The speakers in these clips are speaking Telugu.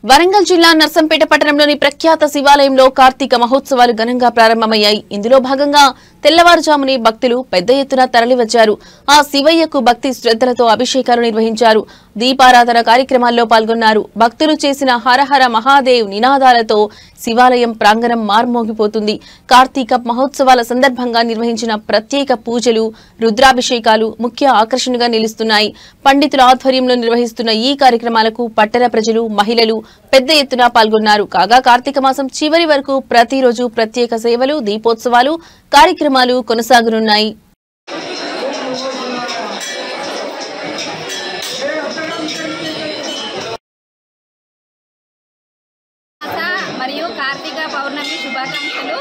వరంగల్ జిల్లా నర్సంపేట పట్టణంలోని ప్రఖ్యాత శివాలయంలో కార్తీక మహోత్సవాలు ఘనంగా ప్రారంభమయ్యాయి. ఇందులో భాగంగా తెల్లవారుజామునే భక్తులు పెద్ద ఎత్తున తరలివచ్చారు. ఆ శివయ్యకు భక్తి శ్రద్ధలతో అభిషేకాలు నిర్వహించారు. దీపారాధన కార్యక్రమాల్లో పాల్గొన్నారు. భక్తులు చేసిన హరహర మహాదేవ్ నినాదాలతో శివాలయం ప్రాంగణం మార్మోగిపోతుంది. కార్తీక మహోత్సవాల సందర్భంగా నిర్వహించిన ప్రత్యేక పూజలు, రుద్రాభిషేకాలు ముఖ్య ఆకర్షణగా నిలుస్తున్నాయి. పండితుల ఆధ్వర్యంలో నిర్వహిస్తున్న ఈ కార్యక్రమాలకు పట్టణ ప్రజలు, మహిళలు పెద్ద ఎత్తున పాల్గొన్నారు. కాగా కార్తీక మాసం చివరి వరకు ప్రతిరోజు ప్రత్యేక సేవలు, దీపోత్సవాలు, కార్యక్రమాలు కొనసాగనున్నాయి. మరియు కార్తీక పౌర్ణమి శుభాకాంక్షలు.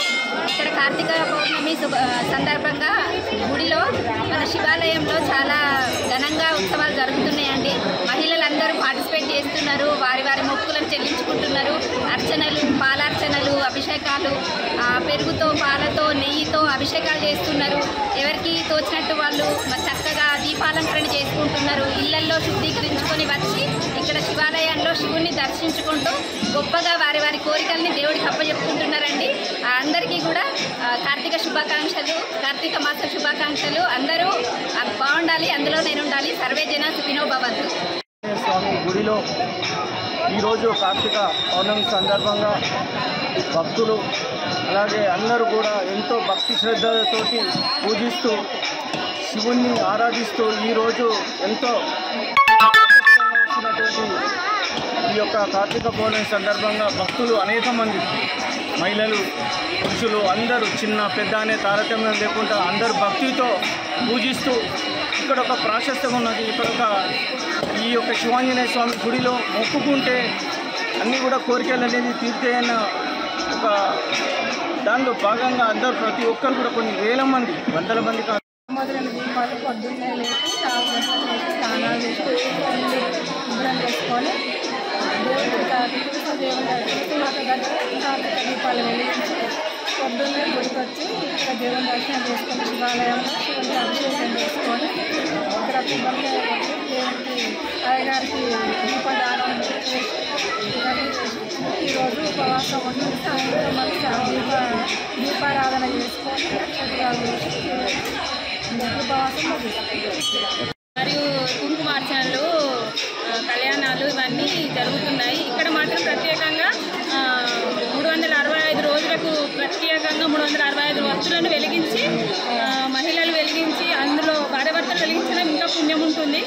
ఇక్కడ కార్తీక పౌర్ణమి సందర్భంగా గుడిలో మన శివాలయంలో చాలా ఘనంగా ఉత్సవాలు జరుగుతున్నాయండి. మహిళలందరూ పార్టిసిపేట్ చేస్తున్నారు. వారి వారి మొక్కులను చెల్లించుకుంటున్నారు. అర్చనలు, పాలార్చనలు, అభిషేకాలు, పెరుగుతో, పాలతో, నెయ్యితో అభిషేకాలు చేస్తున్నారు. ఎవరికి తోచినట్టు వాళ్ళు చక్కగా దీపాలంకరణ చేసుకుంటున్నారు. ఇళ్లల్లో శుద్ధీకరించుకొని వచ్చి ఇక్కడ శివాలయంలో శివుణ్ణి దర్శించుకుంటూ గొప్పగా వారి వారి కోరికల్ని దేవుడికి అప్పచెప్పుకుంటున్నారండి. అందరికీ కూడా కార్తీక శుభాకాంక్షలు, కార్తీక మాస శుభాకాంక్షలు. అందరూ బాగుండాలి, అందులో నేను ఉండాలి. సర్వే జన సుఖినో భవంతు. స్వామి గుడిలో ఈరోజు కార్తీక పౌర్ణమి సందర్భంగా భక్తులు అలాగే అందరూ కూడా ఎంతో భక్తి శ్రద్ధలతోటి పూజిస్తూ శివుణ్ణి ఆరాధిస్తూ ఈరోజు ఎంతో వచ్చినటువంటి ఈ యొక్క కార్తీక పౌర్ణమి సందర్భంగా భక్తులు అనేక మంది మహిళలు, పురుషులు అందరూ చిన్న పెద్ద అనే తారతమ్యం లేకుండా అందరూ భక్తితో పూజిస్తూ ఇక్కడ ఒక ప్రాశస్త్యం ఉన్నది. ఇక్కడ ఈ యొక్క శివాంజనేయ స్వామి గుడిలో మొక్కుకుంటే అన్నీ కూడా కోరికలు అనేది తీర్చేయన్న ఒక దానిలో భాగంగా అందరూ ప్రతి ఒక్కరు కూడా కొన్ని వేల మంది, వందల మంది మొదలైన దీపాలు పొద్దున్నే లేచి స్నానాలు చేసి శుభ్రం చేసుకొని దేవుని కార్తీక దీపాలు వెలిగించి పొద్దున్నే గుడికి వచ్చి ఇక్కడ దేవుని దర్శనం చేసుకొని శివాలయంలో శివునికి అభిషేకం చేసుకొని ఇక్కడ కొబ్బరికాయ కొట్టి దేవునికి అయ్యగారికి దీపదానం చేసి ఈరోజు ఉపవాసం ఉండి సాయంత్రం వచ్చి దీపారాధన చేసుకొని నక్షత్రాలు ఉపవాసం మరియు కుంకుమార్చనలు, కళ్యాణాలు ఇవన్నీ జరుగుతున్నాయి. ఇక్కడ మాత్రం ప్రత్యేకంగా 365 రోజులకు ప్రత్యేకంగా 365 వస్తువులను వెలిగించి మహిళలు వెలిగించి అందులో భార్యాభర్తలు వెలిగించడం ఇంకా పుణ్యం ఉంటుంది.